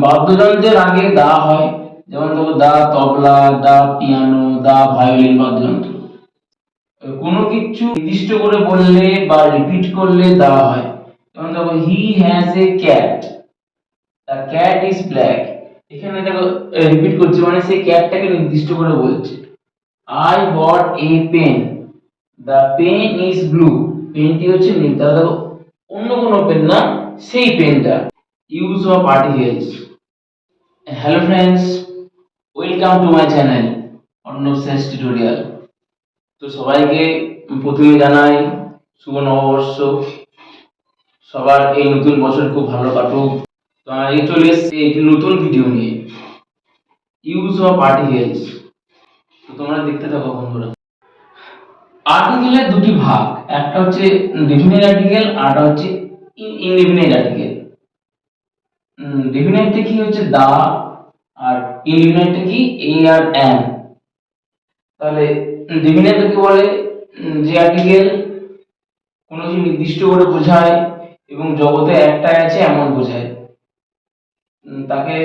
বাদ্যযন্ত্রের আগে দা হয়, যেমন দেখো দা তবলা, দা পিয়ানো, দা ভায়োলিন বাদ্যযন্ত্র। কোনো কিছু নির্দিষ্ট করে বললে বা রিপিট করলে দা হয়, যেমন দেখো he has a cat, the cat is black. এখানে দেখো রিপিট করছে মানে সেই ক্যাটটাকে নির্দিষ্ট করে বলছে। I bought a pen, the pen is blue. পেনটি হচ্ছে নীল, তাহলে দেখো অন্য কোনো পেন না, সেই পেনটা। Use of articles. Hello friends, welcome to my channel Arnab sense tutorial. তো সবাইকে প্রথমে জানাই শুভ নববর্ষ। সবার এই নতুন বছর খুব ভালো কাটুক। তো আমি চলে এসেছি একটি নতুন ভিডিও নিয়ে, ইউজ অফ আর্টিকেলস। তো তোমরা দেখতে থাকো বন্ধুরা। আর্টিকেলের দুটি ভাগ, একটা হচ্ছে ডেফিনিট আর্টিকেল আর একটা হচ্ছে ইনডেফিনিট আর্টিকেল। ডেফিনিটটা কি হচ্ছে দা, আর ইনডেফিনিটটা কি এ আর এন। তাহলে ডেফিনিটকে বলে যে আর্টিকেল কোনো কিছু নির্দিষ্ট করে বোঝায় এবং জগতে একটাই আছে এমন বোঝায়, তাকে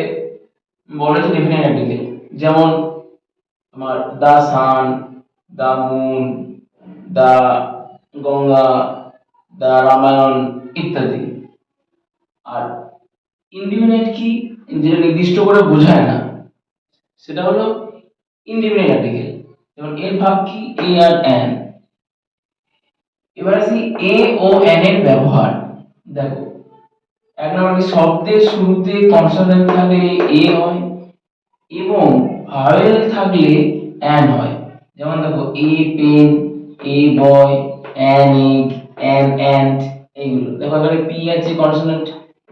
বলে যে ডেফিনিট আর্টিকেল। যেমন তোমার দা সান, দা মুন, দা গঙ্গা, দা রামায়ণ ইত্যাদি। আর ইনডিফিনিট কি, যেটা নির্দিষ্ট করে বোঝায় না, সেটা হলো ইনডিফিনিট আর্টিকেল। যেমন এর ভাগ কি এ আর এন। এবার আসি এ ও এন এর ব্যবহার। দেখো এক নম্বর, শব্দের শুরুতে কনসোনেন্ট থাকলে এ হয় এবং ভাওয়েল থাকলে এন হয়। যেমন দেখো a pen, a boy, an egg, an ant, এইগুলো। দেখো এখানে পি আছে কনসোনেন্ট,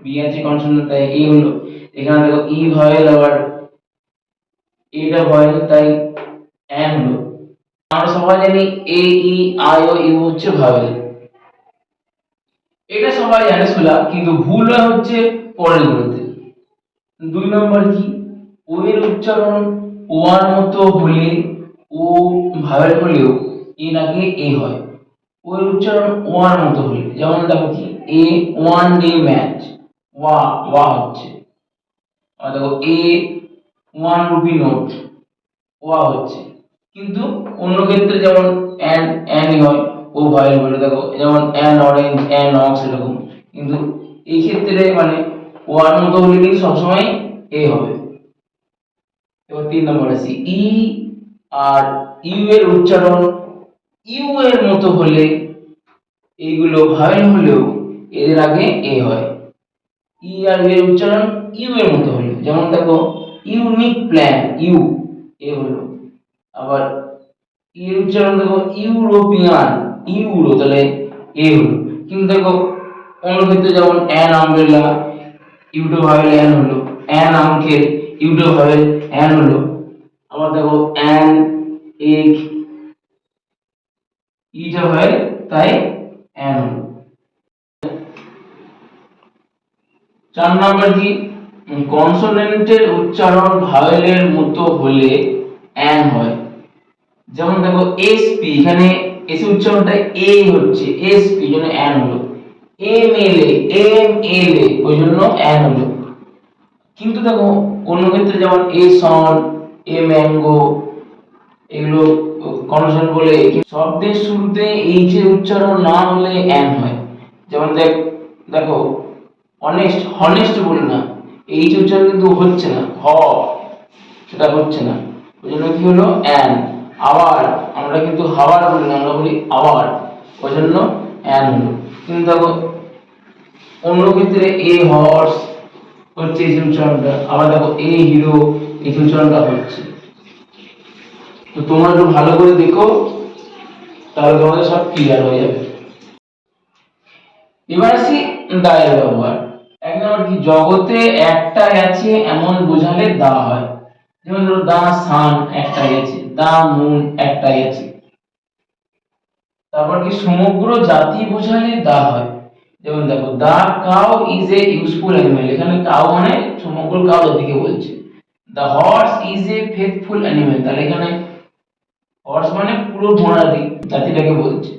বি আছে কনসোনেন্ট, তাই এই হলো। এখানে দেখো ই ভাওয়েল, আবার এটা ভাওয়েল, তাই অ্যান হলো। আমরা সবাই জানি এ ই আই ও ইউ হচ্ছে ভাওয়েল, এটা সবাই জানে শোলা, কিন্তু ভুল হচ্ছে পরের গুলোতে। দুই নম্বর কি, ও এর উচ্চারণ ও আর মতো হলে, ও ভাওয়েল হলেও এর আগে এ হয়। ও এর উচ্চারণ ও আর মতো হলে, যেমন দেখো কি এ ওয়ান ডে ম্যাচ, ওয়া ওয়া হচ্ছে। আর দেখো এ ওয়ান রুপি নোট, ওয়া হচ্ছে। কিন্তু অন্য ক্ষেত্রে যেমন অ্যান অ্যানই হয়, ও ভাওয়েল বলে। দেখো যেমন অ্যান অরেঞ্জ, অ্যান অক্স, এরকম। কিন্তু এই ক্ষেত্রে মানে ওয়ার মতো হলে কিন্তু সবসময় এ হবে। এবার তিন নম্বর আসি ই আর ইউ এর উচ্চারণ ইউ এর মতো হলে, এইগুলো ভাওয়েল হলেও এদের আগে এ হয়। ই আর ইউ এর উচ্চারণ ইউ এর মতো হলে, যেমন দেখো ইউনিক প্ল্যান, ইউ এ হলো। আবার এর উচ্চারণ দেখো ইউরোপিয়ান, ইউরো, তাহলে এ হলো। কিন্তু দেখো অন্য ক্ষেত্রে যেমন অ্যান আমব্রেলা, ইউটো ভাওয়েল অ্যান হলো। অ্যান আঙ্কেল, ইউটো ভাওয়েল অ্যান হলো। আবার দেখো অ্যান এগ, ইটা ভাওয়েল, তাই অ্যান হলো। চার নাম্বার কি, কনসোনেন্টের উচ্চারণ ভাওয়েলের মতো হলে অ্যান হয়। যেমন দেখো এস পি, এখানে এস উচ্চারণটা এ হচ্ছে, এস পি জন্য অ্যান হলো। এম এল এ, এম এল এ, ওই জন্য অ্যান হলো। কিন্তু দেখো অন্য ক্ষেত্রে যেমন এ সন, এ ম্যাঙ্গো, এগুলো কনসোনেন্ট বলে। শব্দের শুরুতে এইচ এর উচ্চারণ না হলে অ্যান হয়। যেমন দেখো অনেস্ট, হনেস্ট বলে না, এইচ উচ্চারণ কিন্তু হচ্ছে না, হ, সেটা হচ্ছে না, ওই জন্য কি হলো অ্যান। আবার আমরা কিন্তু হাওয়ার বলি না, আমরা বলি আওয়ার, ওই জন্য অ্যান হলো। কিন্তু দেখো অন্য ক্ষেত্রে এ হর্স হচ্ছে এই উচ্চারণটা, আবার দেখো এ হিরো, এই উচ্চারণটা হচ্ছে। তো তোমরা একটু ভালো করে দেখো, তাহলে তোমাদের সব ক্লিয়ার হয়ে যাবে। এবার আসি দায়ের ব্যবহার। এক নম্বর কি, জগতে একটাই আছে এমন বোঝালে দা হয়। যেমন ধরো দা সান একটাই আছে, দা মুন একটাই আছে। তারপর কি, সমগ্র জাতি বোঝালে দা হয়। যেমন দেখো the cow is a useful animal, এখানে কাউ মানে সমগ্র কাউ জাতিকে বলছে। The horse is a faithful animal, তাহলে এখানে হর্স মানে পুরো ঘোড়া জাতিটাকে বলছে।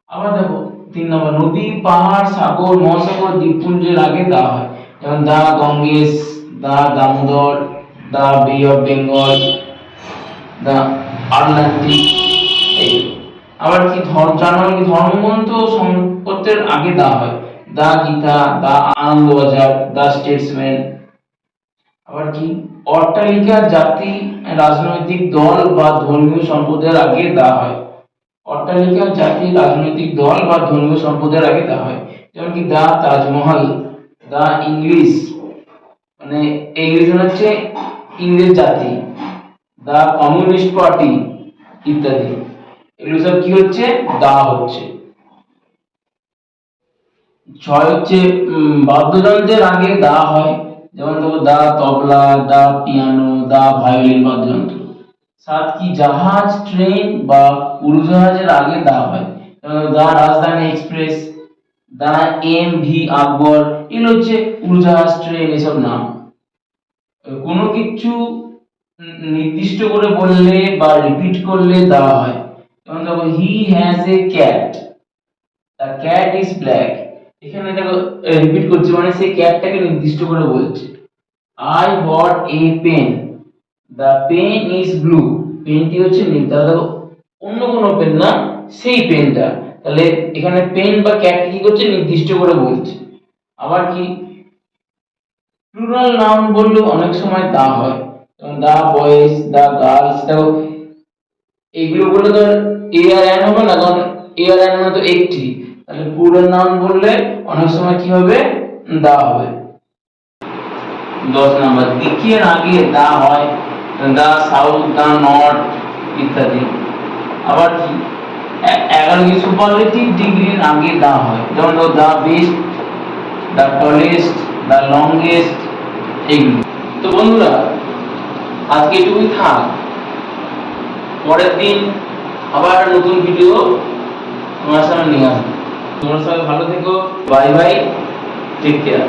আবার দেখো তিন নম্বর, নদী পাহাড় সাগর মহাসাগর দ্বীপপুঞ্জের আগে দা হয়। যেমন দা গঙ্গেস, দা দামোদর, দা বে অফ বেঙ্গল, দা আটলান্টিক। এই আবার কি ধর্মগ্রন্থ সম্পদের আগে দা হয়, দা গীতা, দা আনন্দবাজার, দা স্টেটসম্যান। আবার কি অট্টালিকা, জাতি, রাজনৈতিক দল বা ধর্মীয় সম্প্রদায়ের আগে দা হয়, অট্টালিকা, জাতি, রাজনৈতিক দল বা ধর্মীয় সম্প্রদায়ের আগে দা হয়। যেমন কি দা তাজমহল, দা ইংলিশ, মানে ইংরেজ হচ্ছে ইংরেজ জাতি, দা কমিউনিস্ট পার্টি ইত্যাদি। এগুলো সব কি হচ্ছে, দা হচ্ছে। ছয় হচ্ছে বাদ্যযন্ত্রের আগে দা হয়, যেমন দেখো দা তবলা, দা পিয়ানো, দা ভায়োলিন বাদ্যযন্ত্র। সাত কি জাহাজ, ট্রেন বা উড়োজাহাজের আগে দা হয়, যেমন দা রাজধানী এক্সপ্রেস, দা এম ভি আকবর। এগুলো হচ্ছে উড়োজাহাজ, ট্রেন এসব নাম। কোনো কিছু নির্দিষ্ট করে বললে বা রিপিট করলে দা হয়, যেমন দেখো he has a cat, the cat is black. এখানে দেখো রিপিট করছে, মানে সেই ক্যাটটাকে নির্দিষ্ট করে বলছে। I bought a pen, the pen is blue. পেনটি হচ্ছে নীল, তাহলে দেখো অন্য কোনো পেন না, সেই পেনটা। তাহলে এখানে পেন বা ক্যাট কি করছে, নির্দিষ্ট করে বলছে। আবার কি প্লুরাল নাউন বললেও অনেক সময় দা হয়, যেমন দা বয়েজ, দা গার্লস। দেখো এইগুলো বললে তো এ আর এন হবে না, কারণ এ আর এন মানে তো একটি। তাহলে প্লুরাল নাউন বললে অনেক সময় কি হবে, দা হবে। 10 নাম্বার দিকের আগে দা হয়, দা সাউথ, দা নর্থ ইত্যাদি। আবার কি 11 কি সুপারলেটিভ ডিগ্রির আগে দা হয়, যেমন the best, the tallest, the longest. এইগুলো। তো বন্ধুরা আজকে এটুকুই থাক, পরের দিন আবার নতুন ভিডিও তোমার সামনে নিয়ে আসবো। তোমরা সবাই ভালো থেকো, বাই বাই, টেক কেয়ার।